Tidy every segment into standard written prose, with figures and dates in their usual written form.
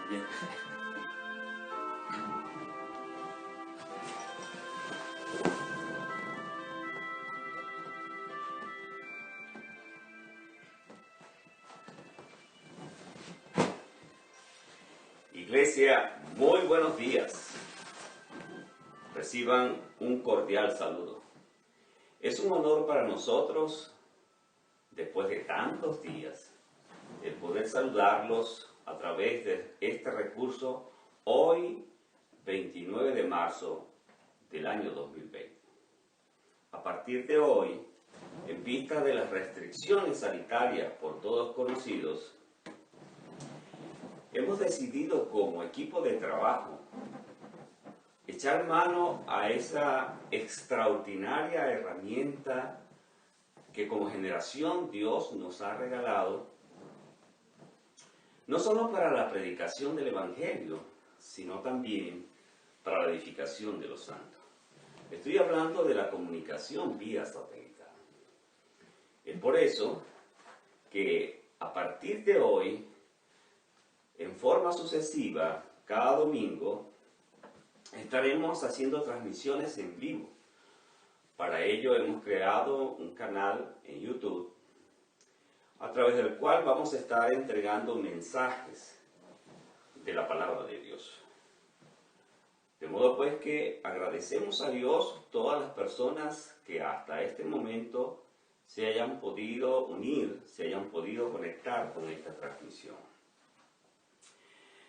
Bien. Iglesia, muy buenos días. Reciban un cordial saludo. Es un honor para nosotros, después de tantos días, el poder saludarlos a través de este recurso hoy, 29 de marzo del año 2020. A partir de hoy, en vista de las restricciones sanitarias por todos conocidos, hemos decidido como equipo de trabajo echar mano a esa extraordinaria herramienta que como generación Dios nos ha regalado, no solo para la predicación del Evangelio, sino también para la edificación de los santos. Estoy hablando de la comunicación vía satelital. Es por eso que a partir de hoy, en forma sucesiva, cada domingo, estaremos haciendo transmisiones en vivo. Para ello hemos creado un canal en YouTube, a través del cual vamos a estar entregando mensajes de la palabra de Dios. De modo pues que agradecemos a Dios todas las personas que hasta este momento se hayan podido unir, se hayan podido conectar con esta transmisión.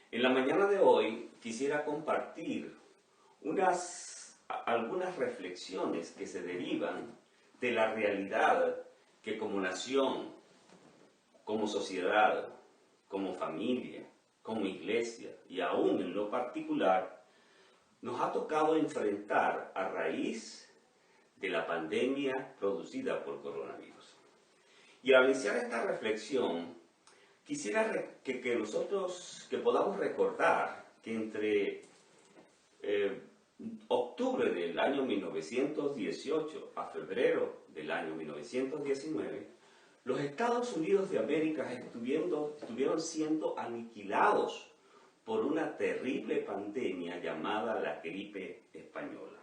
En la mañana de hoy quisiera compartir algunas reflexiones que se derivan de la realidad que como nación, como sociedad, como familia, como iglesia y aún en lo particular, nos ha tocado enfrentar a raíz de la pandemia producida por coronavirus. Y al iniciar esta reflexión, quisiera que nosotros podamos recordar que entre octubre del año 1918 a febrero del año 1919, los Estados Unidos de América estuvieron siendo aniquilados por una terrible pandemia llamada la gripe española.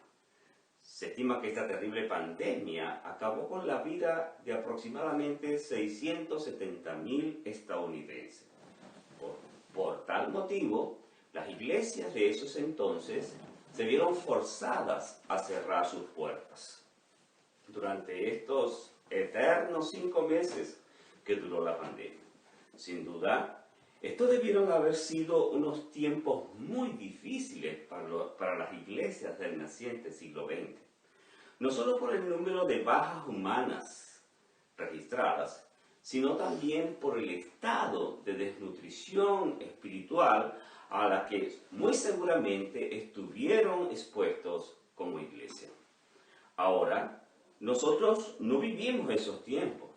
Se estima que esta terrible pandemia acabó con la vida de aproximadamente 670,000 estadounidenses. Por tal motivo, las iglesias de esos entonces se vieron forzadas a cerrar sus puertas. Durante estos eternos 5 meses que duró la pandemia. Sin duda, estos debieron haber sido unos tiempos muy difíciles para las iglesias del naciente siglo XX. No solo por el número de bajas humanas registradas, sino también por el estado de desnutrición espiritual a la que muy seguramente estuvieron expuestos como iglesia. Ahora, nosotros no vivimos esos tiempos,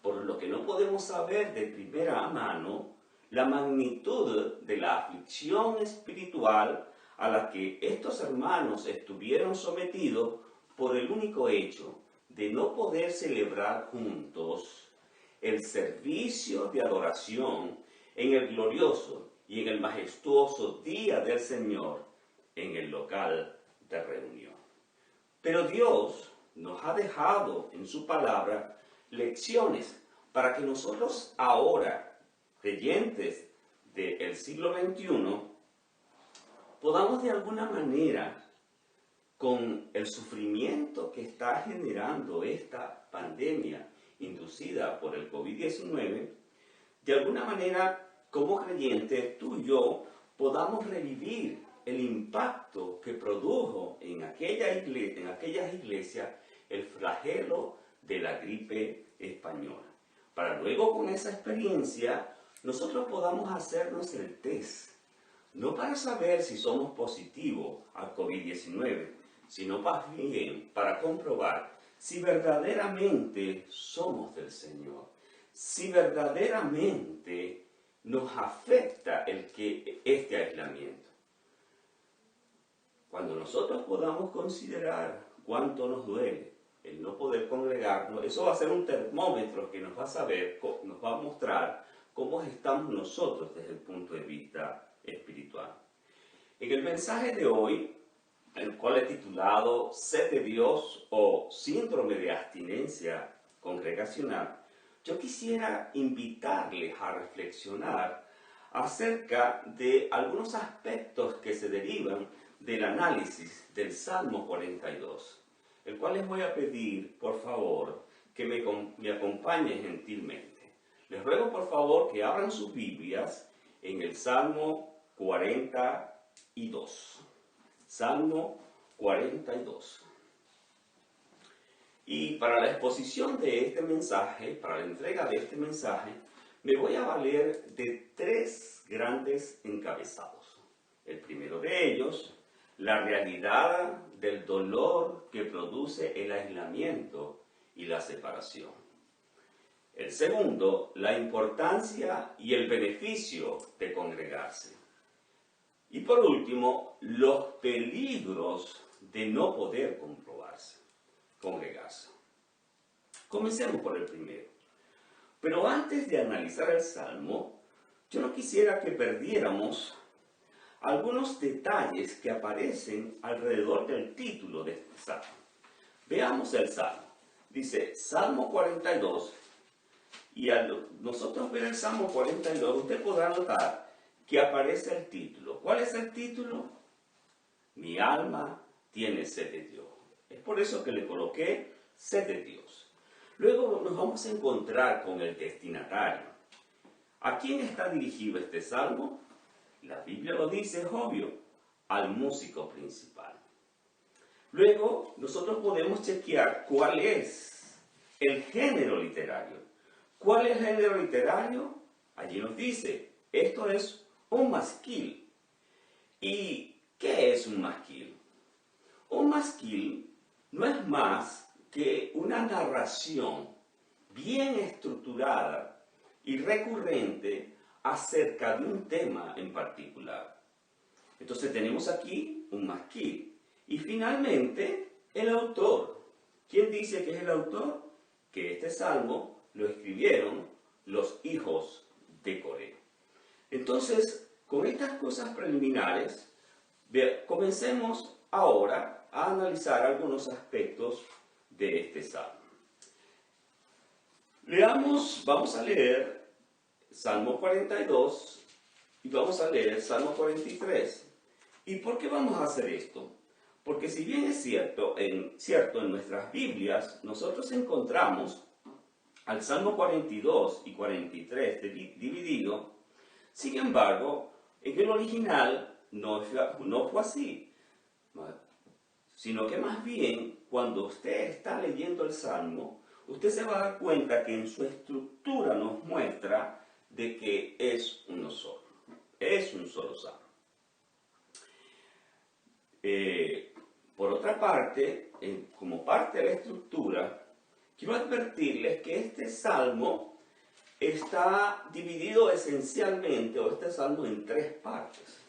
por lo que no podemos saber de primera mano la magnitud de la aflicción espiritual a la que estos hermanos estuvieron sometidos por el único hecho de no poder celebrar juntos el servicio de adoración en el glorioso y en el majestuoso día del Señor en el local de reunión. Pero Dios nos ha dejado en su palabra lecciones para que nosotros ahora, creyentes del siglo XXI, podamos de alguna manera, con el sufrimiento que está generando esta pandemia inducida por el COVID-19, de alguna manera, como creyentes, tú y yo, podamos revivir el impacto que produjo en aquellas iglesias el flagelo de la gripe española. Para luego, con esa experiencia, nosotros podamos hacernos el test, no para saber si somos positivos al COVID-19, sino más bien para comprobar si verdaderamente somos del Señor, si verdaderamente nos afecta este aislamiento. Cuando nosotros podamos considerar cuánto nos duele el no poder congregarnos, eso va a ser un termómetro que nos va a mostrar cómo estamos nosotros desde el punto de vista espiritual. En el mensaje de hoy, el cual he titulado Sed de Dios o Síndrome de Abstinencia Congregacional, yo quisiera invitarles a reflexionar acerca de algunos aspectos que se derivan del análisis del Salmo 42, el cual les voy a pedir, por favor, que me acompañen gentilmente. Les ruego, por favor, que abran sus Biblias en el Salmo 42. Salmo 42. Y para la exposición de este mensaje, para la entrega de este mensaje, me voy a valer de tres grandes encabezados. El primero de ellos, la realidad del dolor que produce el aislamiento y la separación. El segundo, la importancia y el beneficio de congregarse. Y por último, los peligros de no poder congregarse. Comencemos por el primero. Pero antes de analizar el Salmo, yo no quisiera que perdiéramos algunos detalles que aparecen alrededor del título de este Salmo. Veamos el Salmo. Dice Salmo 42, y al nosotros ver el Salmo 42, usted podrá notar que aparece el título. ¿Cuál es el título? Mi alma tiene sed de Dios. Es por eso que le coloqué sed de Dios. Luego nos vamos a encontrar con el destinatario. ¿A quién está dirigido este salmo? La Biblia lo dice, es obvio, al músico principal. Luego nosotros podemos chequear cuál es el género literario. ¿Cuál es el género literario? Allí nos dice, esto es un masquil. ¿Y qué es un masquil? Un masquil no es más que una narración bien estructurada y recurrente acerca de un tema en particular. Entonces tenemos aquí un masquil. Y finalmente, el autor. ¿Quién dice que es el autor? Que este salmo lo escribieron los hijos de Coré. Entonces, con estas cosas preliminares, comencemos ahora a analizar algunos aspectos de este salmo. Vamos a leer Salmo 42 y vamos a leer Salmo 43. ¿Y por qué vamos a hacer esto? Porque si bien es cierto en nuestras Biblias nosotros encontramos al Salmo 42 y 43 dividido, sin embargo, en el original no fue así, sino que más bien, cuando usted está leyendo el Salmo, usted se va a dar cuenta que en su estructura nos muestra de que es uno solo. Es un solo Salmo. Por otra parte, como parte de la estructura, quiero advertirles que este Salmo está dividido esencialmente, o este Salmo, en tres partes.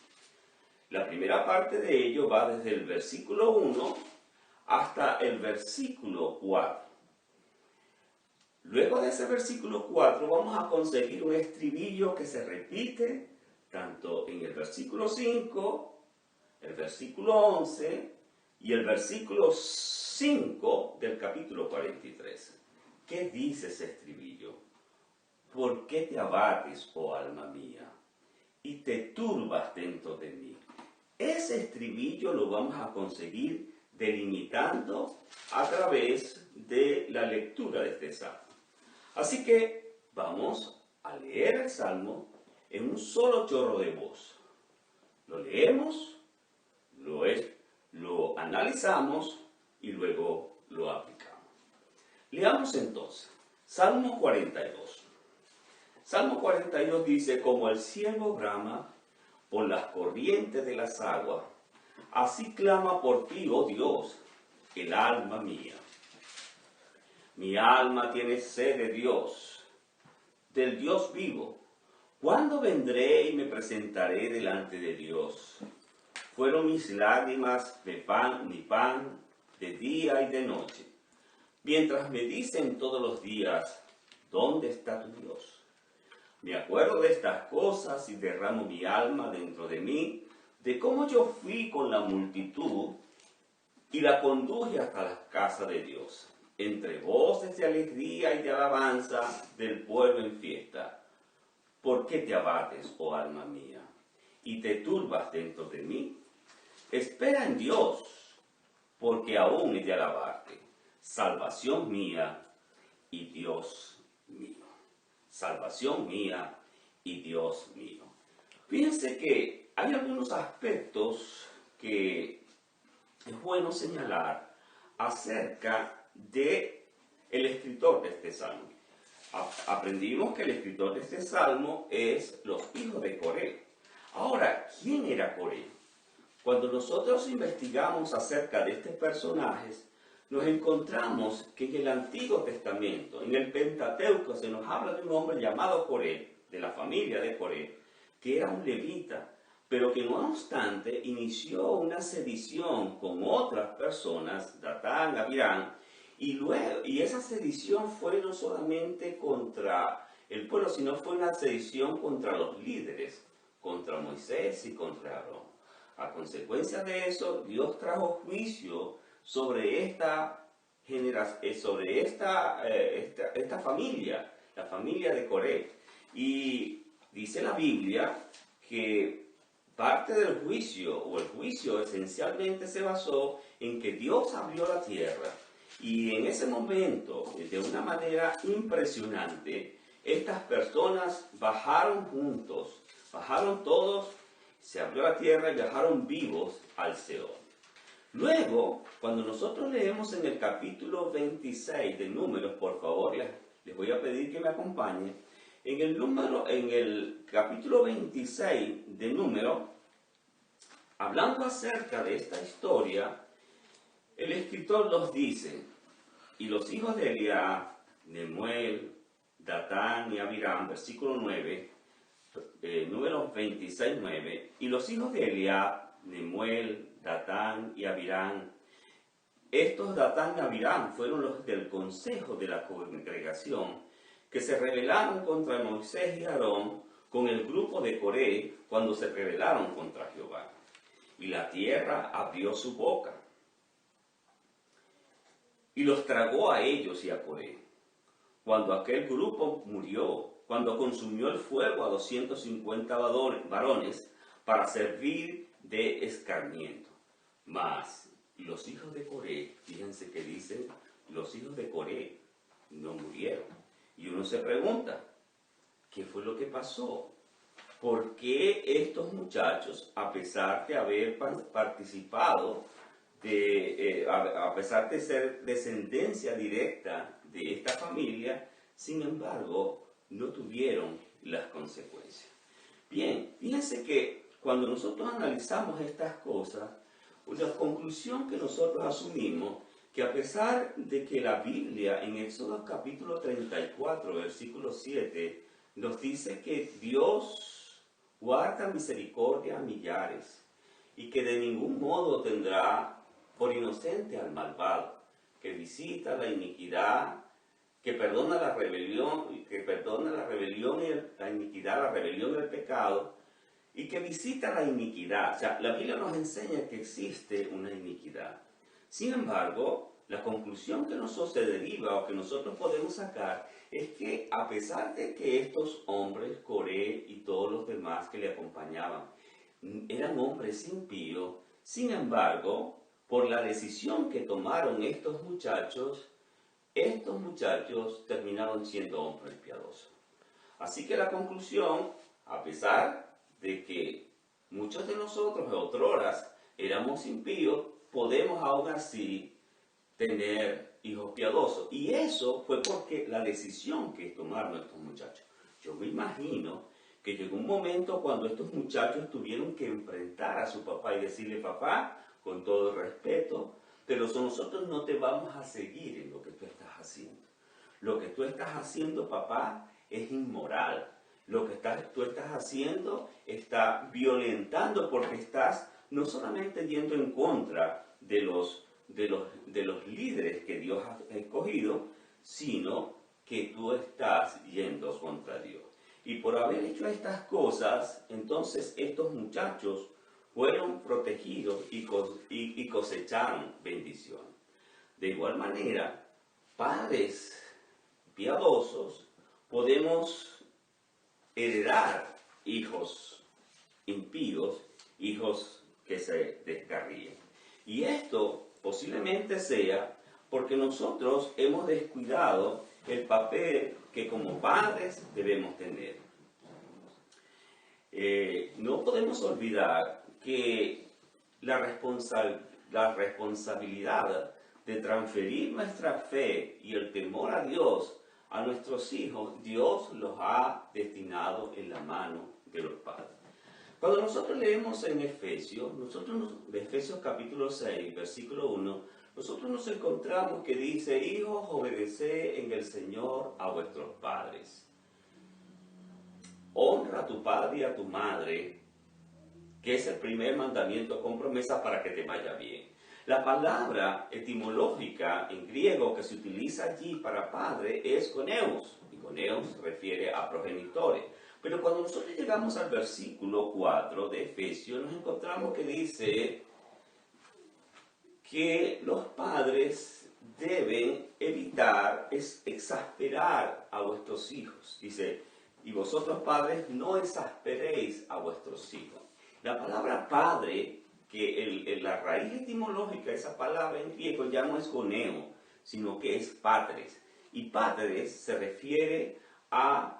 La primera parte de ello va desde el versículo 1 hasta el versículo 4. Luego de ese versículo 4 vamos a conseguir un estribillo que se repite tanto en el versículo 5, el versículo 11 y el versículo 5 del capítulo 43. ¿Qué dice ese estribillo? ¿Por qué te abates, oh alma mía, y te turbas dentro de mí? Ese estribillo lo vamos a conseguir delimitando a través de la lectura de este salmo. Así que vamos a leer el salmo en un solo chorro de voz. Lo leemos, lo analizamos y luego lo aplicamos. Leamos entonces, Salmo 42. Salmo 42 dice, como el cielo brama por las corrientes de las aguas, así clama por ti, oh Dios, el alma mía. Mi alma tiene sed de Dios, del Dios vivo. ¿Cuándo vendré y me presentaré delante de Dios? Fueron mis lágrimas mi pan de día y de noche, mientras me dicen todos los días, ¿dónde está tu Dios? Me acuerdo de estas cosas y derramo mi alma dentro de mí, de cómo yo fui con la multitud y la conduje hasta la casa de Dios, entre voces de alegría y de alabanza del pueblo en fiesta. ¿Por qué te abates, oh alma mía, y te turbas dentro de mí? Espera en Dios, porque aún he de alabarte, salvación mía y Dios mío. Salvación mía y Dios mío. Fíjense que hay algunos aspectos que es bueno señalar acerca de el escritor de este salmo. Aprendimos que el escritor de este salmo es los hijos de Coré. Ahora, ¿quién era Coré? Cuando nosotros investigamos acerca de estos personajes, nos encontramos que en el Antiguo Testamento, en el Pentateuco, se nos habla de un hombre llamado Coré, de la familia de Coré, que era un levita, pero que no obstante inició una sedición con otras personas, Datán, Abirán, y esa sedición fue no solamente contra el pueblo, sino fue una sedición contra los líderes, contra Moisés y contra Aarón. A consecuencia de eso, Dios trajo juicio sobre esta familia, la familia de Coré. Y dice la Biblia que parte del juicio, o el juicio esencialmente se basó en que Dios abrió la tierra y en ese momento, de una manera impresionante, estas personas bajaron juntos, bajaron todos, se abrió la tierra y viajaron vivos al Seol. Luego, cuando nosotros leemos en el capítulo 26 de Números, por favor, les voy a pedir que me acompañen. En el capítulo 26 de Números, hablando acerca de esta historia, el escritor nos dice: y los hijos de Eliab, Nemuel, Datán y Abiram, versículo 9, Números 26, 9, y los hijos de Eliab, Nemuel, Datán y Abiram. Estos Datán y Abiram fueron los del consejo de la congregación que se rebelaron contra Moisés y Aarón con el grupo de Coré cuando se rebelaron contra Jehová. Y la tierra abrió su boca y los tragó a ellos y a Coré. Cuando aquel grupo murió, cuando consumió el fuego a 250 varones para servir de escarmiento. Mas los hijos de Coré, fíjense que dicen, los hijos de Coré no murieron. Y uno se pregunta, ¿qué fue lo que pasó? ¿Por qué estos muchachos, a pesar de haber participado, a pesar de ser descendencia directa de esta familia, sin embargo, no tuvieron las consecuencias? Bien, fíjense que cuando nosotros analizamos estas cosas, la conclusión que nosotros asumimos, que a pesar de que la Biblia en Éxodo capítulo 34, versículo 7, nos dice que Dios guarda misericordia a millares y que de ningún modo tendrá por inocente al malvado, que visita la iniquidad, que perdona la rebelión y la iniquidad, la rebelión y el pecado, y que visita la iniquidad. O sea, la Biblia nos enseña que existe una iniquidad. Sin embargo, la conclusión que nosotros se deriva o que nosotros podemos sacar es que a pesar de que estos hombres, Coré y todos los demás que le acompañaban, eran hombres impíos, sin embargo, por la decisión que tomaron estos muchachos terminaron siendo hombres piadosos. Así que la conclusión, a pesar de que muchos de nosotros otroras éramos impíos, podemos aún así tener hijos piadosos. Y eso fue porque la decisión que tomaron estos muchachos. Yo me imagino que llegó un momento cuando estos muchachos tuvieron que enfrentar a su papá y decirle: papá, con todo respeto, pero nosotros no te vamos a seguir en lo que tú estás haciendo. Lo que tú estás haciendo, papá, es inmoral. Lo que tú estás haciendo está violentando, porque estás no solamente yendo en contra de los líderes que Dios ha escogido, sino que tú estás yendo contra Dios. Y por haber hecho estas cosas, entonces estos muchachos fueron protegidos y cosecharon bendición. De igual manera, padres piadosos podemos heredar hijos impíos, hijos que se descarríen. Y esto posiblemente sea porque nosotros hemos descuidado el papel que como padres debemos tener. No podemos olvidar que la responsabilidad de transferir nuestra fe y el temor a Dios a nuestros hijos, Dios los ha destinado en la mano de los padres. Cuando nosotros leemos en Efesios, Efesios capítulo 6, versículo 1, nosotros nos encontramos que dice: hijos, obedeced en el Señor a vuestros padres. Honra a tu padre y a tu madre, que es el primer mandamiento con promesa para que te vaya bien. La palabra etimológica en griego que se utiliza allí para padre es goneus, y goneus se refiere a progenitores. Pero cuando nosotros llegamos al versículo 4 de Efesios, nos encontramos que dice que los padres deben evitar exasperar a vuestros hijos. Dice: y vosotros padres no exasperéis a vuestros hijos. La palabra padre, que la raíz etimológica de esa palabra en griego ya no es goneo, sino que es patres. Y patres se refiere a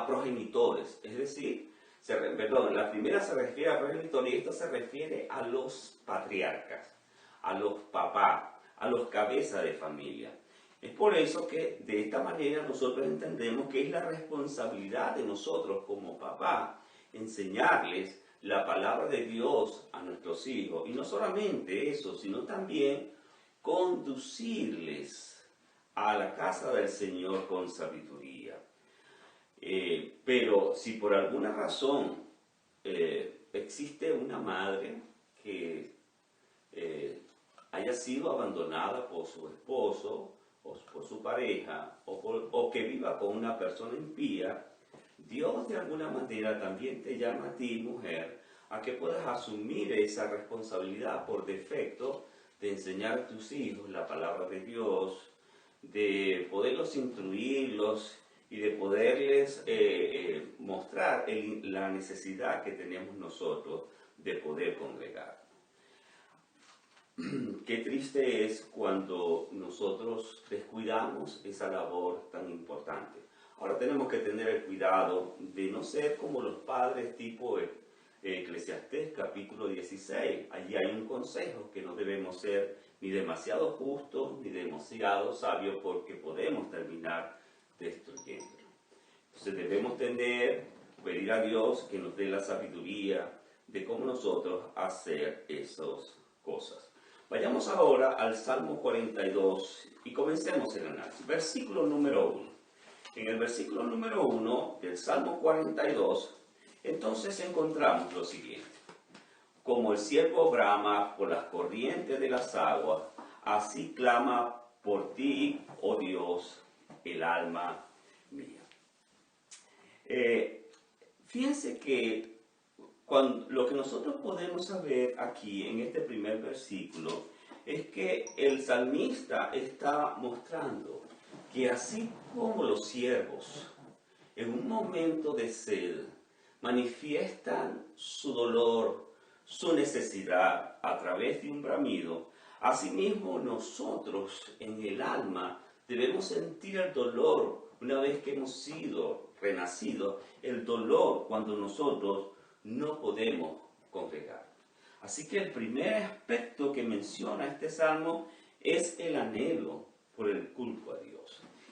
progenitores, es decir, la primera se refiere a progenitores y esta se refiere a los patriarcas, a los papás, a los cabezas de familia. Es por eso que de esta manera nosotros entendemos que es la responsabilidad de nosotros como papá enseñarles la palabra de Dios a nuestros hijos. Y no solamente eso, sino también conducirles a la casa del Señor con sabiduría. Pero si por alguna razón existe una madre que haya sido abandonada por su esposo o por su pareja o que viva con una persona impía, Dios de alguna manera también te llama a ti, mujer, a que puedas asumir esa responsabilidad por defecto de enseñar a tus hijos la palabra de Dios, de poderlos instruirlos y de poderles mostrar la necesidad que tenemos nosotros de poder congregar. Qué triste es cuando nosotros descuidamos esa labor tan importante. Ahora tenemos que tener el cuidado de no ser como los padres tipo Eclesiastés capítulo 16. Allí hay un consejo que no debemos ser ni demasiado justos ni demasiado sabios porque podemos terminar destruyéndolo. Entonces debemos pedir a Dios que nos dé la sabiduría de cómo nosotros hacer esas cosas. Vayamos ahora al Salmo 42 y comencemos el análisis. Versículo número 1. En el versículo número 1 del Salmo 42, entonces encontramos lo siguiente: como el ciervo brama por las corrientes de las aguas, así clama por ti, oh Dios, el alma mía. Fíjense que lo que nosotros podemos saber aquí en este primer versículo es que el salmista está mostrando que así como los siervos en un momento de sed manifiestan su dolor, su necesidad a través de un bramido, asimismo nosotros en el alma debemos sentir el dolor una vez que hemos sido renacidos, el dolor cuando nosotros no podemos congregar. Así que el primer aspecto que menciona este salmo es el anhelo por el culto a Dios.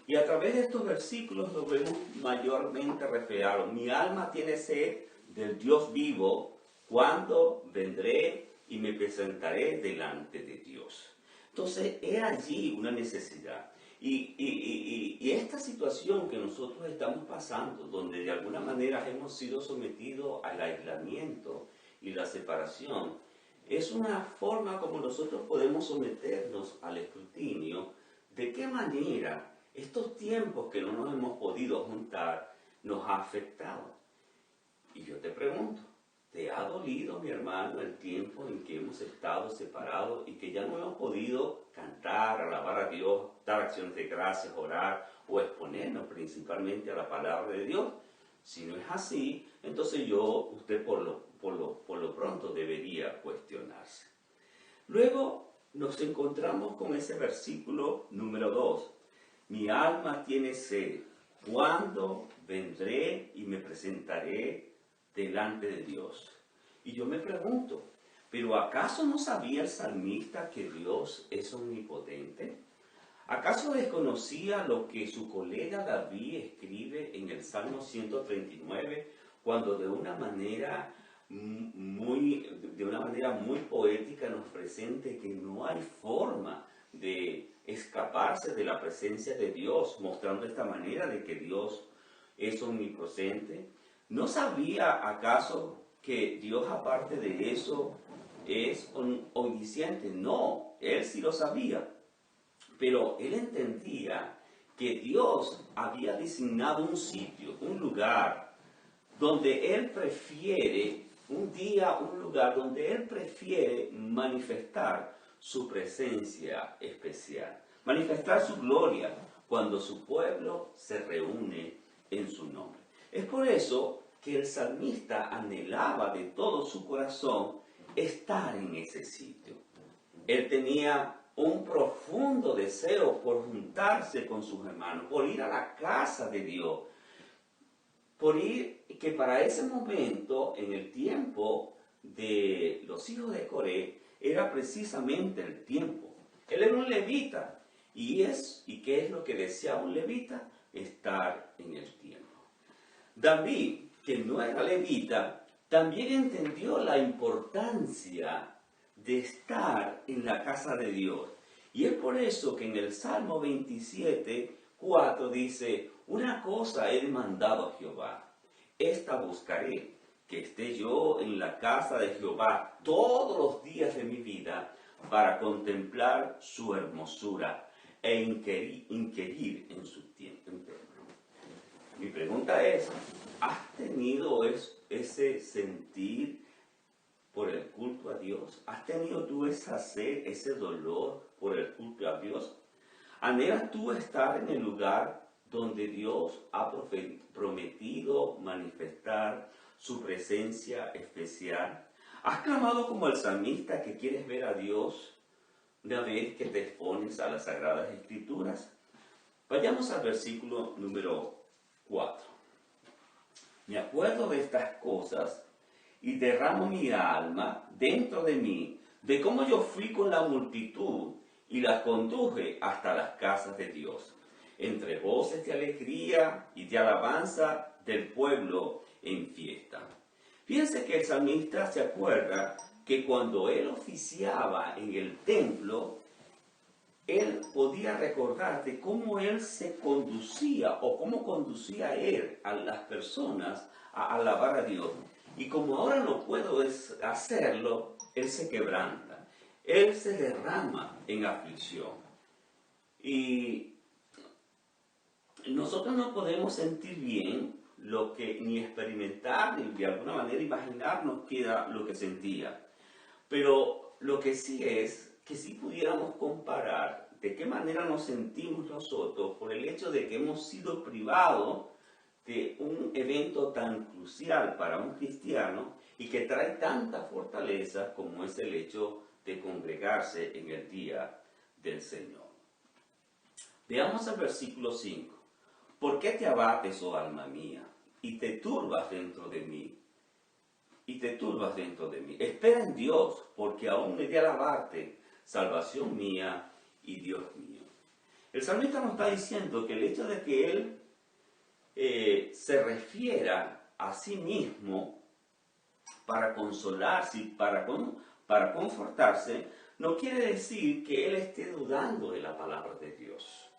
Y a través de estos versículos lo vemos mayormente reflejado. Mi alma tiene sed del Dios vivo, cuando vendré y me presentaré delante de Dios. Entonces, es allí una necesidad. Y esta situación que nosotros estamos pasando, donde de alguna manera hemos sido sometidos al aislamiento y la separación, es una forma como nosotros podemos someternos al escrutinio de qué manera estos tiempos que no nos hemos podido juntar, nos ha afectado. Y yo te pregunto, ¿te ha dolido, mi hermano, el tiempo en que hemos estado separados y que ya no hemos podido cantar, alabar a Dios, dar acciones de gracias, orar o exponernos principalmente a la palabra de Dios? Si no es así, entonces usted por lo pronto debería cuestionarse. Luego nos encontramos con ese versículo número 2. Mi alma tiene sed. ¿Cuándo vendré y me presentaré delante de Dios? Y yo me pregunto, ¿pero acaso no sabía el salmista que Dios es omnipotente? ¿Acaso desconocía lo que su colega David escribe en el Salmo 139, cuando de una manera muy poética nos presenta que no hay forma de escaparse de la presencia de Dios, mostrando de esta manera de que Dios es omnipotente? ¿No sabía acaso que Dios, aparte de eso, es omnisciente? No, él sí lo sabía. Pero él entendía que Dios había designado un sitio, un lugar, donde él prefiere, un lugar donde él prefiere manifestar su presencia especial, manifestar su gloria cuando su pueblo se reúne en su nombre. Es por eso que el salmista anhelaba de todo su corazón estar en ese sitio. Él tenía un profundo deseo por juntarse con sus hermanos, por ir a la casa de Dios, por ir, que para ese momento, en el tiempo de los hijos de Coré, era precisamente el tiempo. Él era un levita, ¿y qué es lo que deseaba un levita? Estar en el tiempo. David, que no era levita, también entendió la importancia de estar en la casa de Dios. Y es por eso que en el Salmo 27, 4 dice, una cosa he demandado a Jehová, esta buscaré, que esté yo en la casa de Jehová todos los días de mi vida para contemplar su hermosura e inquirir en su templo. Mi pregunta es, ¿has tenido ese sentir por el culto a Dios? ¿Has tenido tú esa sed, ese dolor por el culto a Dios? ¿Anhelas tú estar en el lugar donde Dios ha prometido manifestar su presencia especial? ¿Has clamado como el salmista que quieres ver a Dios una vez que te expones a las Sagradas Escrituras? Vayamos al versículo número 4. Me acuerdo de estas cosas y derramo mi alma dentro de mí, de cómo yo fui con la multitud y las conduje hasta las casas de Dios, entre voces de alegría y de alabanza del pueblo en fiesta. Fíjense que el salmista se acuerda que cuando él oficiaba en el templo, él podía recordar de cómo él se conducía o cómo conducía él a las personas a alabar a Dios. Y como ahora no puedo hacerlo, él se quebranta, él se derrama en aflicción. Y nosotros no podemos sentir bien ni experimentar, ni de alguna manera imaginarnos qué era lo que sentía. Pero lo que sí es que si pudiéramos comparar de qué manera nos sentimos nosotros por el hecho de que hemos sido privados de un evento tan crucial para un cristiano y que trae tanta fortaleza como es el hecho de congregarse en el día del Señor. Veamos el versículo 5. ¿Por qué te abates, oh alma mía, y te turbas dentro de mí? Espera en Dios, porque aún he de alabarte, salvación mía y Dios mío. El salmista nos está diciendo que el hecho de que él se refiera a sí mismo para consolarse y para confortarse, no quiere decir que él esté dudando de la palabra de Dios.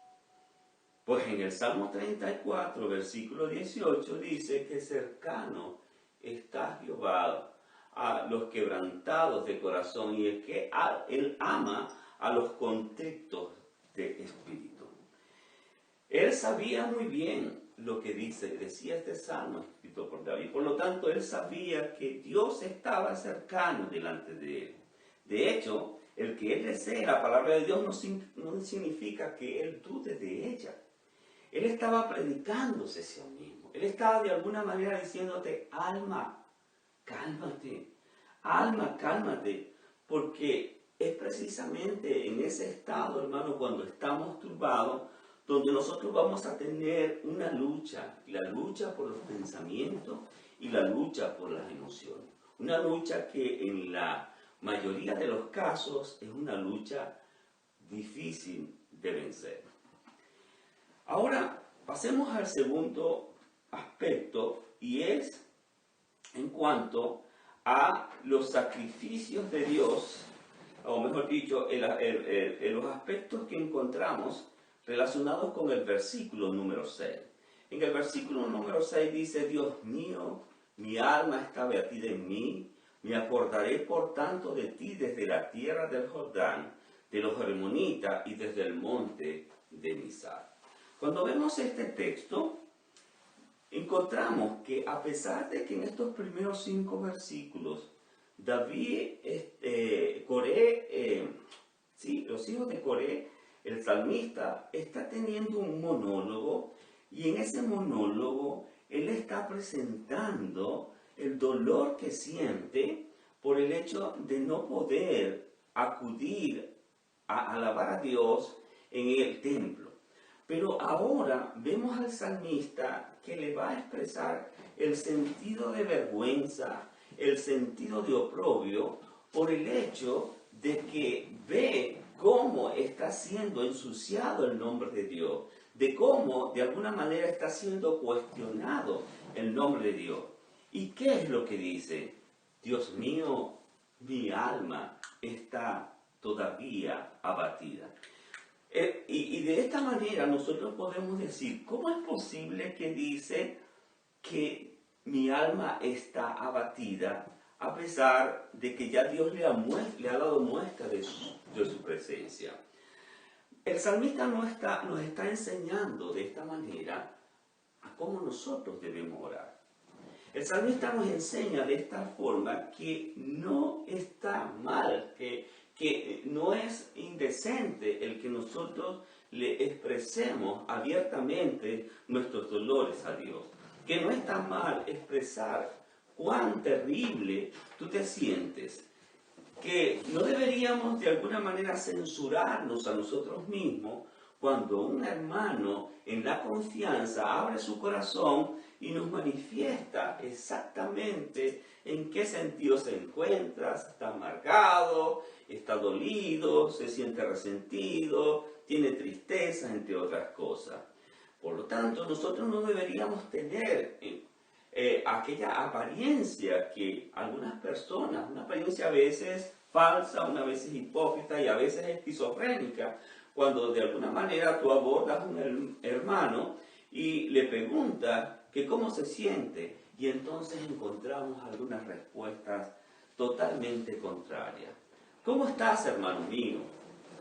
Pues en el Salmo 34, versículo 18, dice que cercano está Jehová a los quebrantados de corazón y él ama a los contritos de espíritu. Él sabía muy bien lo que decía este salmo escrito por David. Por lo tanto, él sabía que Dios estaba cercano delante de él. De hecho, el que él desee la palabra de Dios no significa que él dude de ella. Él estaba predicándose a sí mismo. Él estaba de alguna manera diciéndote, alma, cálmate. Alma, cálmate. Porque es precisamente en ese estado, hermano, cuando estamos turbados, donde nosotros vamos a tener una lucha. La lucha por los pensamientos y la lucha por las emociones. Una lucha que en la mayoría de los casos es una lucha difícil de vencer. Ahora pasemos al segundo aspecto y es en cuanto a los sacrificios de Dios, o mejor dicho, los aspectos que encontramos relacionados con el versículo número 6. En el versículo número 6 dice, Dios mío, mi alma está abatida en mí, me acordaré por tanto de ti desde la tierra del Jordán, de los hermonitas y desde el monte de Misar. Cuando vemos este texto, encontramos que a pesar de que en estos primeros 5 versículos, David, los hijos de Coré, el salmista, está teniendo un monólogo y en ese monólogo él está presentando el dolor que siente por el hecho de no poder acudir a alabar a Dios en el templo. Pero ahora vemos al salmista que le va a expresar el sentido de vergüenza, el sentido de oprobio, por el hecho de que ve cómo está siendo ensuciado el nombre de Dios, de cómo de alguna manera está siendo cuestionado el nombre de Dios. ¿Y qué es lo que dice? Dios mío, mi alma está todavía abatida. Y de esta manera nosotros podemos decir, ¿cómo es posible que dice que mi alma está abatida a pesar de que ya Dios le ha dado muestra de su presencia? El salmista nos está enseñando de esta manera a cómo nosotros debemos orar. El salmista nos enseña de esta forma que no está mal, que no es indecente el que nosotros le expresemos abiertamente nuestros dolores a Dios. Que no está mal expresar cuán terrible tú te sientes. Que no deberíamos de alguna manera censurarnos a nosotros mismos cuando un hermano en la confianza abre su corazón y nos manifiesta exactamente en qué sentido se encuentra, está amargado, está dolido, se siente resentido, tiene tristeza, entre otras cosas. Por lo tanto, nosotros no deberíamos tener aquella apariencia que algunas personas, una apariencia a veces falsa, una veces hipócrita y a veces esquizofrénica, cuando de alguna manera tú abordas a un hermano y le preguntas que cómo se siente, y entonces encontramos algunas respuestas totalmente contrarias. ¿Cómo estás, hermano mío?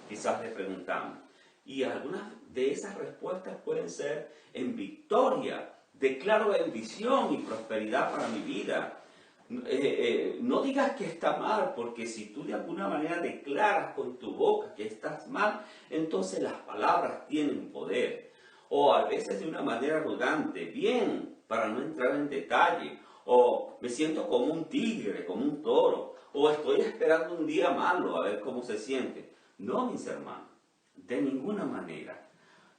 Quizás le preguntamos. Y algunas de esas respuestas pueden ser en victoria, declaro bendición y prosperidad para mi vida. No digas que está mal, porque si tú de alguna manera declaras con tu boca que estás mal, entonces las palabras tienen poder. O a veces de una manera arrogante, bien, para no entrar en detalle. O me siento como un tigre, como un toro. O estoy esperando un día malo a ver cómo se siente. No, mis hermanos, de ninguna manera.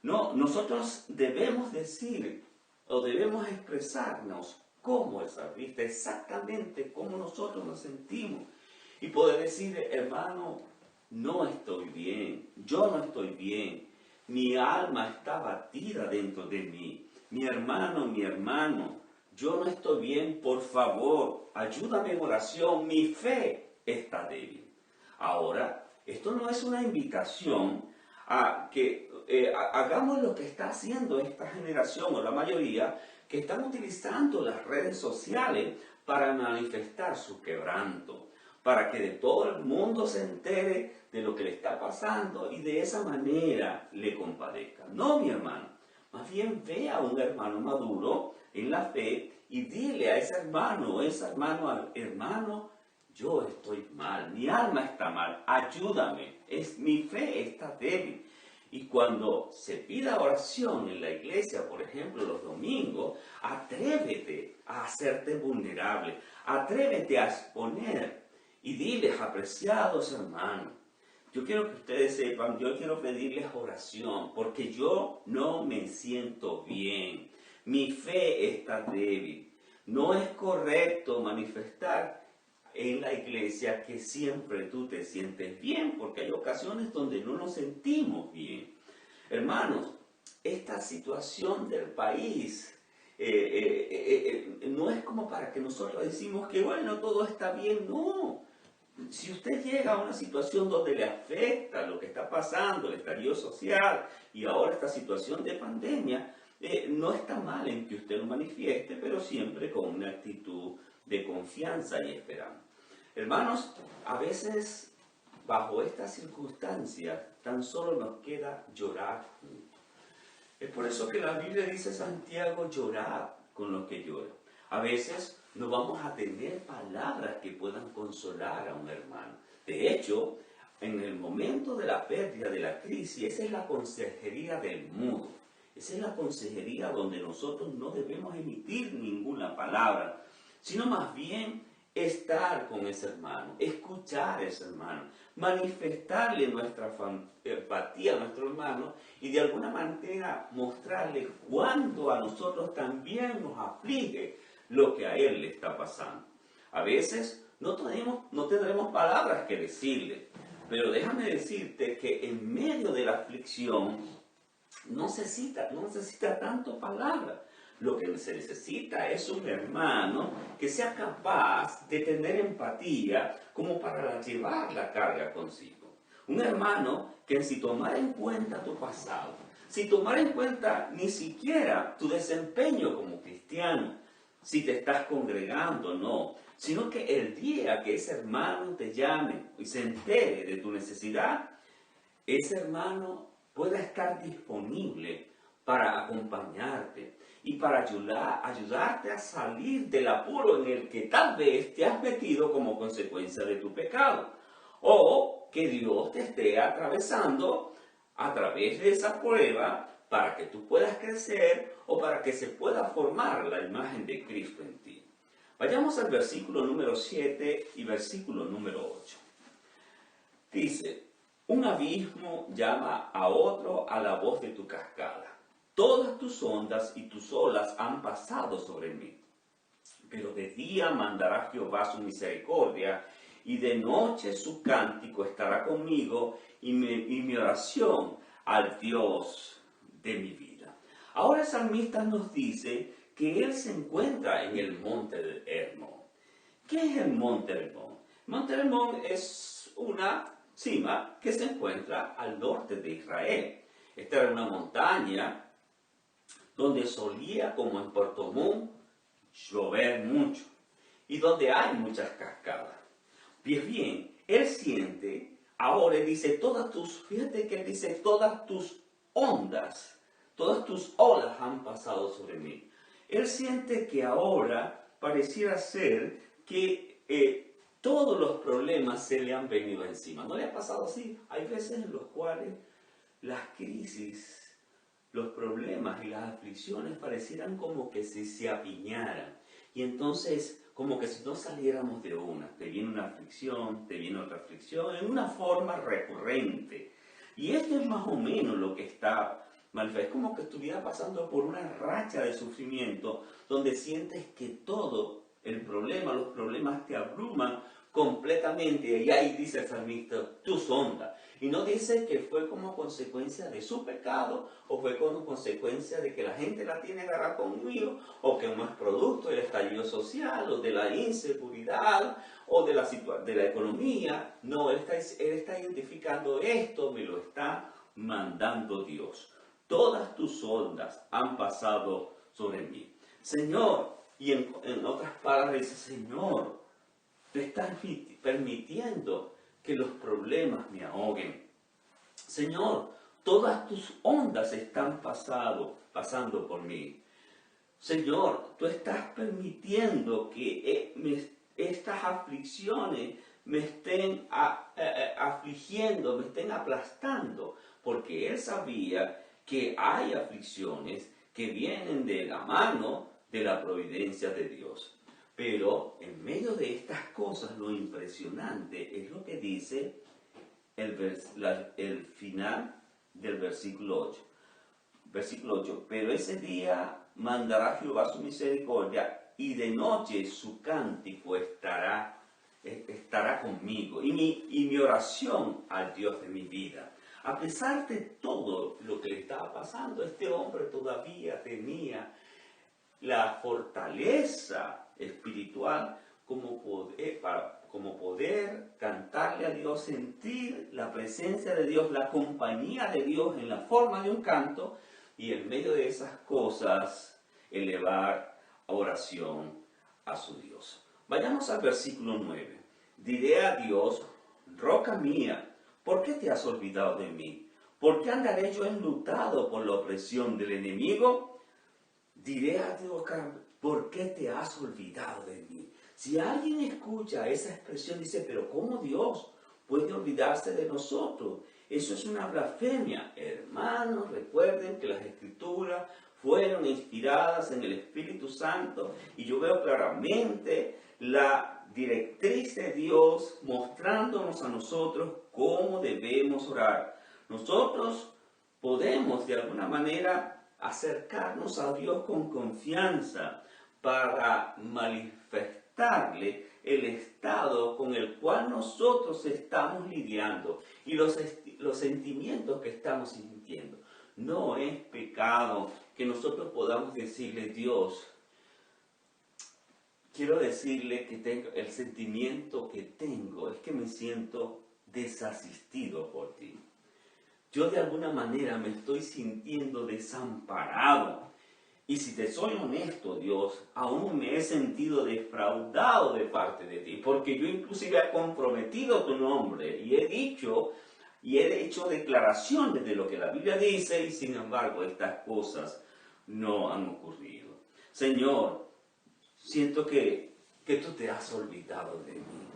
No, nosotros debemos decir o debemos expresarnos como el salmista, exactamente como nosotros nos sentimos. Y poder decir, hermano, no estoy bien, yo no estoy bien, mi alma está batida dentro de mí. Mi hermano, yo no estoy bien, por favor, ayúdame en oración, mi fe está débil. Ahora, esto no es una invitación a que hagamos lo que está haciendo esta generación o la mayoría que están utilizando las redes sociales para manifestar su quebranto, para que de todo el mundo se entere de lo que le está pasando y de esa manera le compadezca. No, mi hermano, Más bien ve a un hermano maduro en la fe y dile a ese hermano, hermano, yo estoy mal, mi alma está mal, ayúdame, mi fe está débil. Y cuando se pida oración en la iglesia, por ejemplo, los domingos, atrévete a hacerte vulnerable, atrévete a exponer y diles, apreciados hermanos, yo quiero que ustedes sepan, yo quiero pedirles oración, porque yo no me siento bien, mi fe está débil. No es correcto manifestar en la iglesia que siempre tú te sientes bien, porque hay ocasiones donde no nos sentimos bien. Hermanos, esta situación del país no es como para que nosotros decimos que bueno, todo está bien, no. Si usted llega a una situación donde le afecta lo que está pasando, el estallido social y ahora esta situación de pandemia, no está mal en que usted lo manifieste, pero siempre con una actitud de confianza y esperanza. Hermanos, a veces bajo estas circunstancias tan solo nos queda llorar juntos. Es por eso que la Biblia dice, Santiago, llorad con los que lloran. A veces no vamos a tener palabras que puedan consolar a un hermano. De hecho, en el momento de la pérdida, de la crisis, esa es la consejería del mudo. Esa es la consejería donde nosotros no debemos emitir ninguna palabra, sino más bien estar con ese hermano, escuchar a ese hermano, manifestarle nuestra empatía a nuestro hermano y de alguna manera mostrarle cuánto a nosotros también nos aflige lo que a él le está pasando. A veces no tendremos palabras que decirle, pero déjame decirte que en medio de la aflicción no necesita tanto palabras. Lo que se necesita es un hermano que sea capaz de tener empatía como para llevar la carga consigo. Un hermano que si tomara en cuenta tu pasado, si tomara en cuenta ni siquiera tu desempeño como cristiano, si te estás congregando o no, sino que el día que ese hermano te llame y se entere de tu necesidad, ese hermano pueda estar disponible para acompañarte y para ayudarte a salir del apuro en el que tal vez te has metido como consecuencia de tu pecado. O que Dios te esté atravesando a través de esa prueba para que tú puedas crecer o para que se pueda formar la imagen de Cristo en ti. Vayamos al versículo número 7 y versículo número 8. Dice, un abismo llama a otro a la voz de tu cascada. Todas tus ondas y tus olas han pasado sobre mí. Pero de día mandará Jehová su misericordia, y de noche su cántico estará conmigo, y mi oración al Dios de mi vida. Ahora el salmista nos dice que él se encuentra en el monte de Hermón. ¿Qué es el monte Hermón? Monte Hermón es una cima que se encuentra al norte de Israel. Esta era una montaña donde solía, como en Puerto Montt, llover mucho y donde hay muchas cascadas. Pues bien, él siente, ahora dice, fíjate que él dice, todas tus ondas, todas tus olas han pasado sobre mí. Él siente que ahora pareciera ser que todos los problemas se le han venido encima. ¿No le ha pasado así? Hay veces en los cuales las crisis, los problemas y las aflicciones parecieran como que se apiñaran. Y entonces, como que si no saliéramos de una, te viene una aflicción, te viene otra aflicción, en una forma recurrente. Y esto es más o menos lo que está mal. Es como que estuviera pasando por una racha de sufrimiento donde sientes que todo el problema, los problemas te abruman completamente. Y ahí dice el salmista, tus ondas. Y no dice que fue como consecuencia de su pecado, o fue como consecuencia de que la gente la tiene agarrada conmigo, o que no es producto del estallido social, o de la inseguridad, o de la economía. No, él está identificando esto, me lo está mandando Dios. Todas tus ondas han pasado sobre mí. Señor, y en otras palabras dice, Señor, te estás permitiendo que los problemas me ahoguen. Señor, todas tus ondas están pasando por mí. Señor, tú estás permitiendo que estas aflicciones me estén afligiendo, me estén aplastando, porque él sabía que hay aflicciones que vienen de la mano de la providencia de Dios. Pero en medio de estas cosas, lo impresionante es lo que dice el final del versículo 8. Versículo 8. Pero ese día mandará Jehová su misericordia, y de noche su cántico estará conmigo, y mi oración al Dios de mi vida. A pesar de todo lo que le estaba pasando, este hombre todavía tenía la fortaleza espiritual como poder cantarle a Dios, sentir la presencia de Dios, la compañía de Dios en la forma de un canto, y en medio de esas cosas elevar oración a su Dios. Vayamos al versículo 9. Diré a Dios, roca mía, ¿por qué te has olvidado de mí? ¿Por qué andaré yo enlutado por la opresión del enemigo? Diré a Dios, ¿por qué te has olvidado de mí? Si alguien escucha esa expresión, dice, pero ¿cómo Dios puede olvidarse de nosotros? Eso es una blasfemia. Hermanos, recuerden que las Escrituras fueron inspiradas en el Espíritu Santo, y yo veo claramente la directriz de Dios mostrándonos a nosotros cómo debemos orar. Nosotros podemos de alguna manera acercarnos a Dios con confianza para manifestarle el estado con el cual nosotros estamos lidiando y los sentimientos que estamos sintiendo. No es pecado que nosotros podamos decirle, Dios, quiero decirle que el sentimiento que tengo es que me siento desasistido por ti. Yo de alguna manera me estoy sintiendo desamparado. Y si te soy honesto, Dios, aún me he sentido defraudado de parte de ti, porque yo inclusive he comprometido tu nombre y he dicho y he hecho declaraciones de lo que la Biblia dice, y sin embargo estas cosas no han ocurrido. Señor, siento que tú te has olvidado de mí.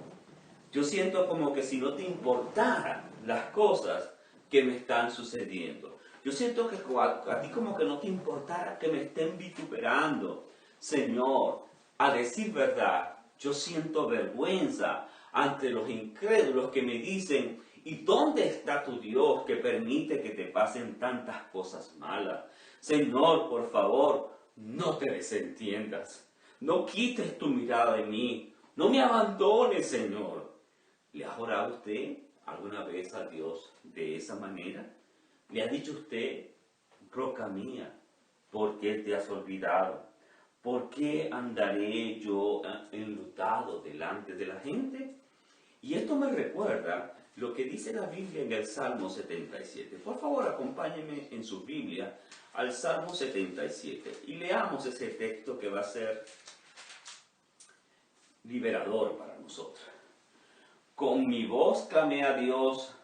Yo siento como que si no te importaran las cosas que me están sucediendo. Yo siento que a ti como que no te importara que me estén vituperando. Señor, a decir verdad, yo siento vergüenza ante los incrédulos que me dicen, ¿y dónde está tu Dios que permite que te pasen tantas cosas malas? Señor, por favor, no te desentiendas. No quites tu mirada de mí. No me abandones, Señor. ¿Le ha orado usted alguna vez a Dios de esa manera? ¿Le ha dicho usted, roca mía, por qué te has olvidado? ¿Por qué andaré yo enlutado delante de la gente? Y esto me recuerda lo que dice la Biblia en el Salmo 77. Por favor, acompáñenme en su Biblia al Salmo 77 y leamos ese texto que va a ser liberador para nosotros. Con mi voz clamé a Dios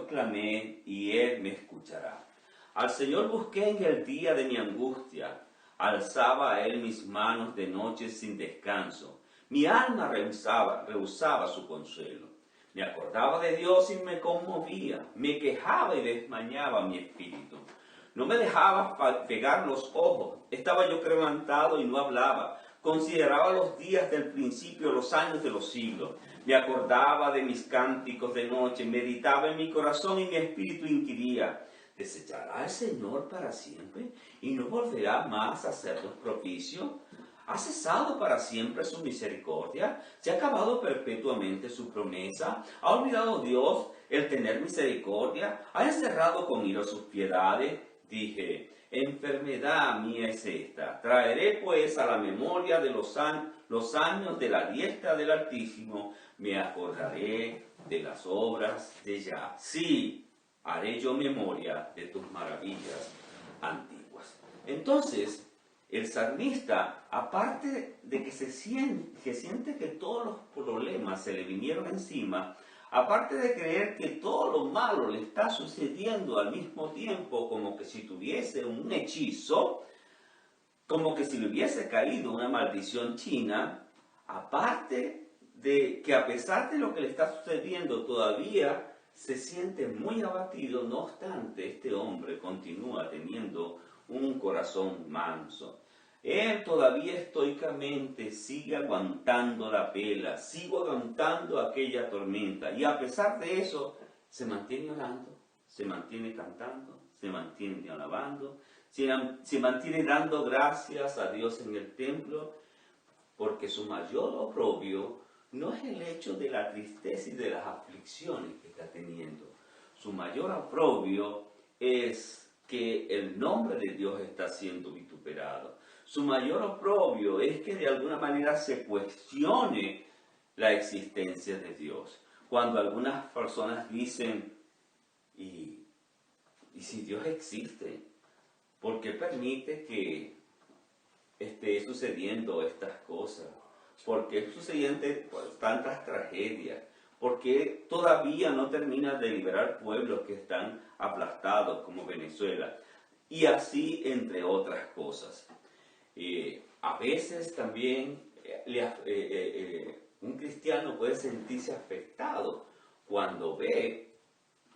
clamé, y Él me escuchará. Al Señor busqué en el día de mi angustia, alzaba a Él mis manos de noche sin descanso. Mi alma rehusaba su consuelo. Me acordaba de Dios y me conmovía, me quejaba y desmayaba mi espíritu. No me dejaba pegar los ojos, estaba yo quebrantado y no hablaba. Consideraba los días del principio, los años de los siglos. Me acordaba de mis cánticos de noche, meditaba en mi corazón y mi espíritu inquiría. ¿Desechará el Señor para siempre y no volverá más a hacernos propicio? ¿Ha cesado para siempre su misericordia? ¿Se ha acabado perpetuamente su promesa? ¿Ha olvidado Dios el tener misericordia? ¿Ha encerrado con ira sus piedades? Dije, enfermedad mía es esta. Traeré pues a la memoria de los años de la diestra del Altísimo. Me acordaré de las obras de Yah. Sí, haré yo memoria de tus maravillas antiguas. Entonces, el salmista, aparte de que siente que todos los problemas se le vinieron encima, aparte de creer que todo lo malo le está sucediendo al mismo tiempo, como que si tuviese un hechizo, como que si le hubiese caído una maldición china, aparte de que a pesar de lo que le está sucediendo todavía se siente muy abatido, no obstante este hombre continúa teniendo un corazón manso. Él todavía estoicamente sigue aguantando la pela, sigue aguantando aquella tormenta y a pesar de eso se mantiene orando, se mantiene cantando, se mantiene alabando, se mantiene dando gracias a Dios en el templo, porque su mayor oprobio no es el hecho de la tristeza y de las aflicciones que está teniendo. Su mayor oprobio es que el nombre de Dios está siendo vituperado. Su mayor oprobio es que de alguna manera se cuestione la existencia de Dios. Cuando algunas personas dicen, ¿y si Dios existe? ¿Por qué permite que esté sucediendo estas cosas? ¿Por qué suceden tantas tragedias? ¿Por qué todavía no termina de liberar pueblos que están aplastados como Venezuela? Y así entre otras cosas. A veces también un cristiano puede sentirse afectado cuando ve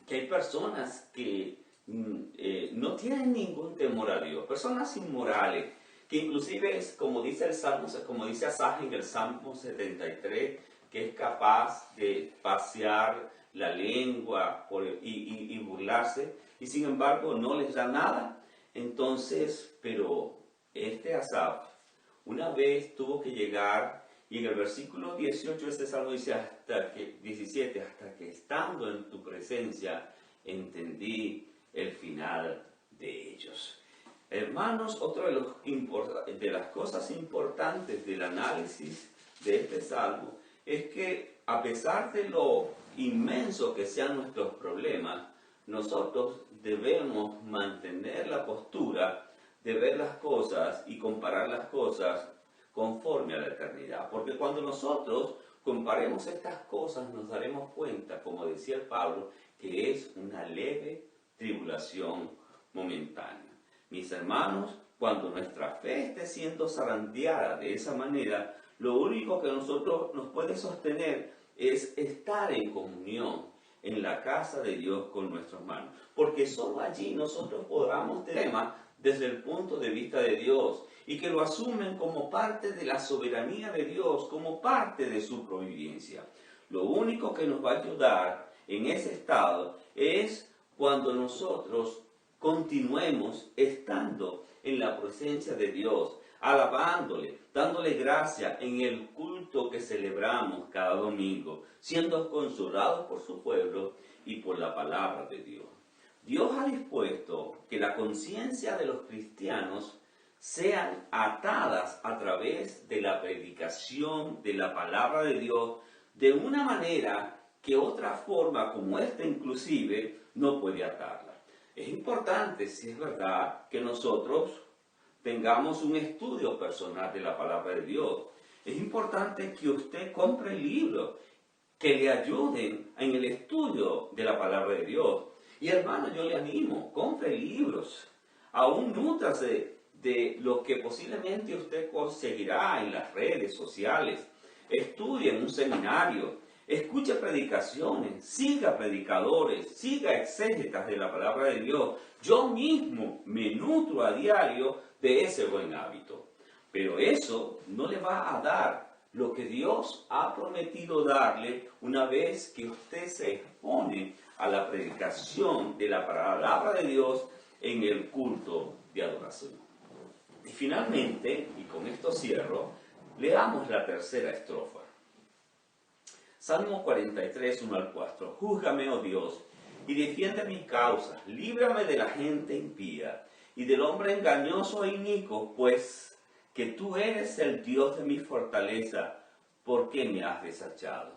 que hay personas que no tienen ningún temor a Dios, personas inmorales, que inclusive es como dice el Salmo, como dice Asaf en el Salmo 73, que es capaz de pasear la lengua y burlarse, y sin embargo no les da nada. Entonces, pero este Asaf una vez tuvo que llegar, y en el versículo 18 de este salmo dice 17, hasta que estando en tu presencia entendí el final de ellos. Hermanos, otra de las cosas importantes del análisis de este salmo es que a pesar de lo inmenso que sean nuestros problemas, nosotros debemos mantener la postura de ver las cosas y comparar las cosas conforme a la eternidad. Porque cuando nosotros comparemos estas cosas nos daremos cuenta, como decía el Pablo, que es una leve tribulación momentánea. Mis hermanos, cuando nuestra fe esté siendo zarandeada de esa manera, lo único que nosotros nos puede sostener es estar en comunión en la casa de Dios con nuestros hermanos. Porque solo allí nosotros podamos tener desde el punto de vista de Dios y que lo asumen como parte de la soberanía de Dios, como parte de su providencia. Lo único que nos va a ayudar en ese estado es cuando nosotros continuemos estando en la presencia de Dios, alabándole, dándole gracia en el culto que celebramos cada domingo, siendo consolados por su pueblo y por la palabra de Dios. Dios ha dispuesto que la conciencia de los cristianos sean atadas a través de la predicación de la palabra de Dios de una manera que otra forma como esta inclusive no puede atarla. Es importante, si es verdad, que nosotros tengamos un estudio personal de la palabra de Dios. Es importante que usted compre libros que le ayuden en el estudio de la palabra de Dios. Y hermano, yo le animo, compre libros, aún nútrase de lo que posiblemente usted conseguirá en las redes sociales, estudie en un seminario, escuche predicaciones, siga predicadores, siga exégetas de la palabra de Dios. Yo mismo me nutro a diario de ese buen hábito. Pero eso no le va a dar lo que Dios ha prometido darle una vez que usted se expone a la predicación de la palabra de Dios en el culto de adoración. Y finalmente, y con esto cierro, leamos la tercera estrofa. Salmo 43, 1 al 4. Júzgame, oh Dios, y defiende mi causa, líbrame de la gente impía y del hombre engañoso e inicuo, pues que tú eres el Dios de mi fortaleza. ¿Por qué me has desechado?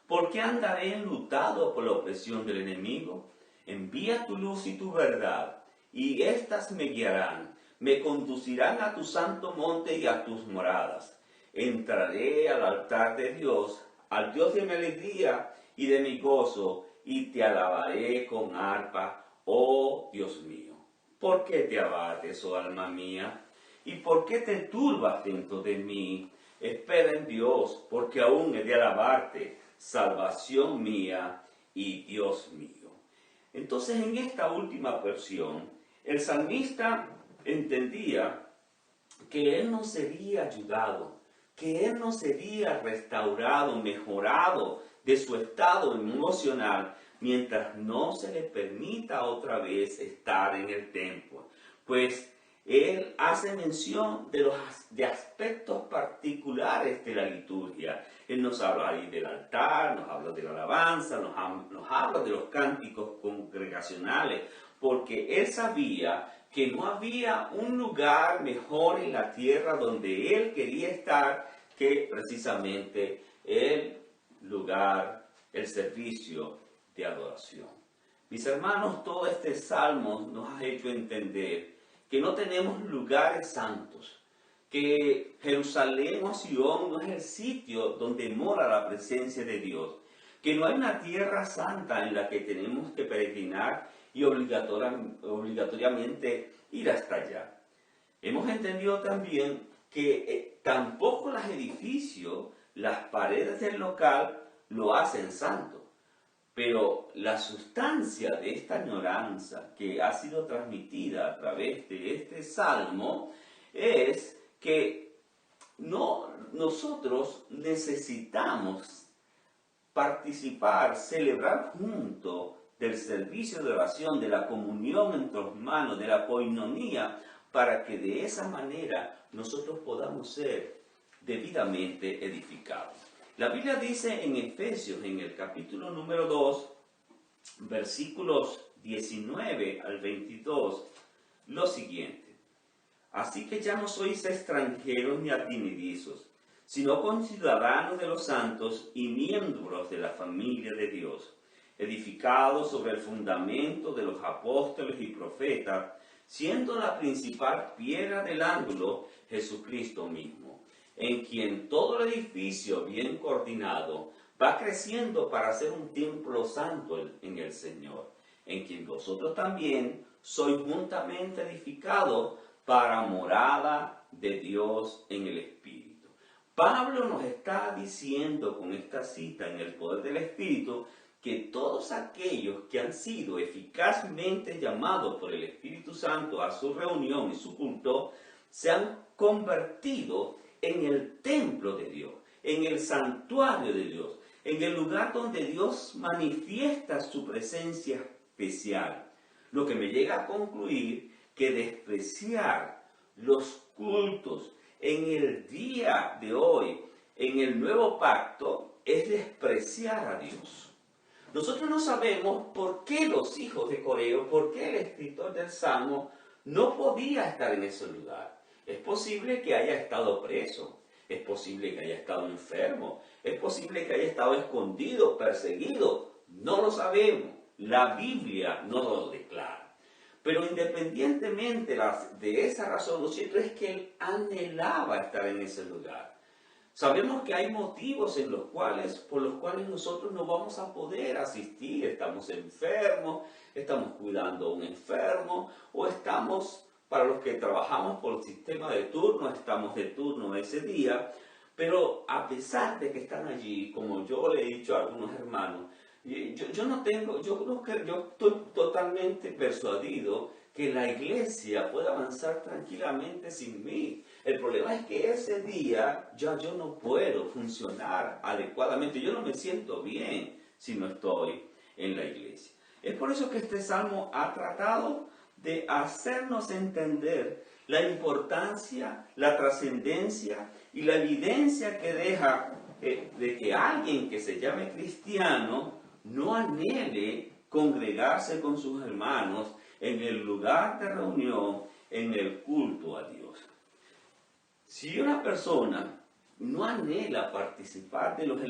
¿Por qué andaré enlutado por la opresión del enemigo? Envía tu luz y tu verdad, y éstas me guiarán, me conducirán a tu santo monte y a tus moradas. Entraré al altar de Dios, al Dios de mi alegría, y de mi gozo, y te alabaré con arpa, oh Dios mío. ¿Por qué te abates, oh alma mía? ¿Y por qué te turbas dentro de mí? Espera en Dios, porque aún he de alabarte, salvación mía y Dios mío. Entonces, en esta última versión, el salmista entendía que él no sería ayudado, que él no sería restaurado, mejorado de su estado emocional mientras no se le permita otra vez estar en el templo. Pues él hace mención de aspectos particulares de la liturgia. Él nos habla ahí del altar, nos habla de la alabanza, nos habla de los cánticos congregacionales, porque él sabía que no había un lugar mejor en la tierra donde él quería estar que precisamente el lugar, el servicio de adoración. Mis hermanos, todo este salmo nos ha hecho entender que no tenemos lugares santos, que Jerusalén o Sion no es el sitio donde mora la presencia de Dios, que no hay una tierra santa en la que tenemos que peregrinar y obligatoriamente ir hasta allá. Hemos entendido también que tampoco los edificios, las paredes del local lo hacen santo. Pero la sustancia de esta añoranza que ha sido transmitida a través de este salmo es que nosotros necesitamos participar, celebrar junto del servicio de oración, de la comunión entre hermanos, de la koinonía, para que de esa manera nosotros podamos ser debidamente edificados. La Biblia dice en Efesios, en el capítulo número 2, versículos 19 al 22, lo siguiente: así que ya no sois extranjeros ni advenedizos, sino conciudadanos de los santos y miembros de la familia de Dios, edificados sobre el fundamento de los apóstoles y profetas, siendo la principal piedra del ángulo Jesucristo mismo, en quien todo el edificio bien coordinado va creciendo para ser un templo santo en el Señor, en quien vosotros también sois juntamente edificados para morada de Dios en el Espíritu. Pablo nos está diciendo con esta cita en el poder del Espíritu que todos aquellos que han sido eficazmente llamados por el Espíritu Santo a su reunión y su culto se han convertido en el templo de Dios, en el santuario de Dios, en el lugar donde Dios manifiesta su presencia especial. Lo que me llega a concluir que despreciar los cultos en el día de hoy, en el nuevo pacto, es despreciar a Dios. Nosotros no sabemos por qué los hijos de Coreo, por qué el escritor del Salmo no podía estar en ese lugar. Es posible que haya estado preso, es posible que haya estado enfermo, es posible que haya estado escondido, perseguido. No lo sabemos, la Biblia no lo declara. Pero independientemente de esa razón, lo cierto es que él anhelaba estar en ese lugar. Sabemos que hay motivos por los cuales nosotros no vamos a poder asistir. Estamos enfermos, estamos cuidando a un enfermo, o estamos, para los que trabajamos por el sistema de turno, estamos de turno ese día. Pero a pesar de que están allí, como yo le he dicho a algunos hermanos, yo estoy totalmente persuadido que la iglesia puede avanzar tranquilamente sin mí. El problema es que ese día yo no puedo funcionar adecuadamente. Yo no me siento bien si no estoy en la iglesia. Es por eso que este salmo ha tratado de hacernos entender la importancia, la trascendencia y la evidencia que deja de que alguien que se llame cristiano no anhele congregarse con sus hermanos en el lugar de reunión, en el culto a Dios. Si una persona no anhela participar de los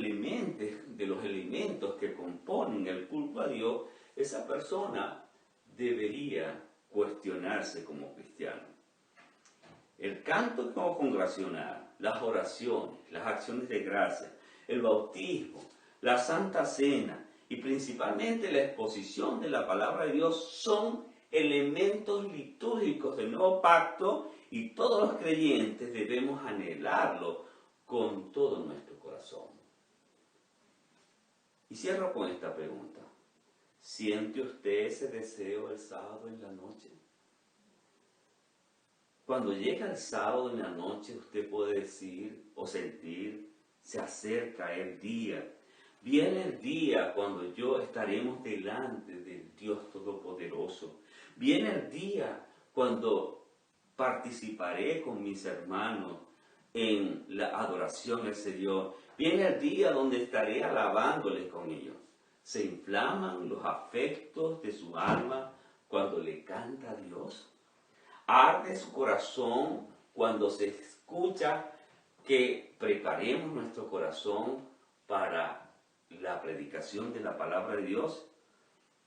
elementos que componen el culto a Dios, esa persona debería cuestionarse como cristiano. El canto congregacional, las oraciones, las acciones de gracia, el bautismo, la Santa Cena y principalmente la exposición de la palabra de Dios son elementos litúrgicos del nuevo pacto y todos los creyentes debemos anhelarlo con todo nuestro corazón. Y cierro con esta pregunta. ¿Siente usted ese deseo el sábado en la noche? Cuando llega el sábado en la noche, usted puede decir o sentir, se acerca el día. Viene el día cuando yo estaremos delante del Dios Todopoderoso. Viene el día cuando participaré con mis hermanos en la adoración al Señor. Viene el día donde estaré alabándoles con ellos. Se inflaman los afectos de su alma cuando le canta a Dios. Arde su corazón cuando se escucha que preparemos nuestro corazón para la predicación de la palabra de Dios.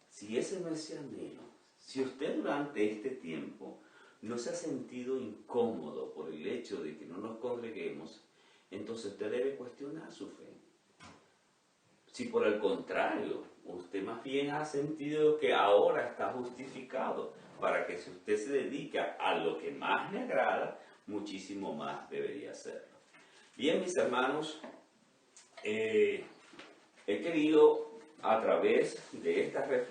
Si ese no es el anhelo, si usted durante este tiempo no se ha sentido incómodo por el hecho de que no nos congreguemos, entonces usted debe cuestionar su fe. Si por el contrario, usted más bien ha sentido que ahora está justificado para que si usted se dedica a lo que más le agrada, muchísimo más debería hacerlo. Bien, mis hermanos, he querido a través de esta reflexión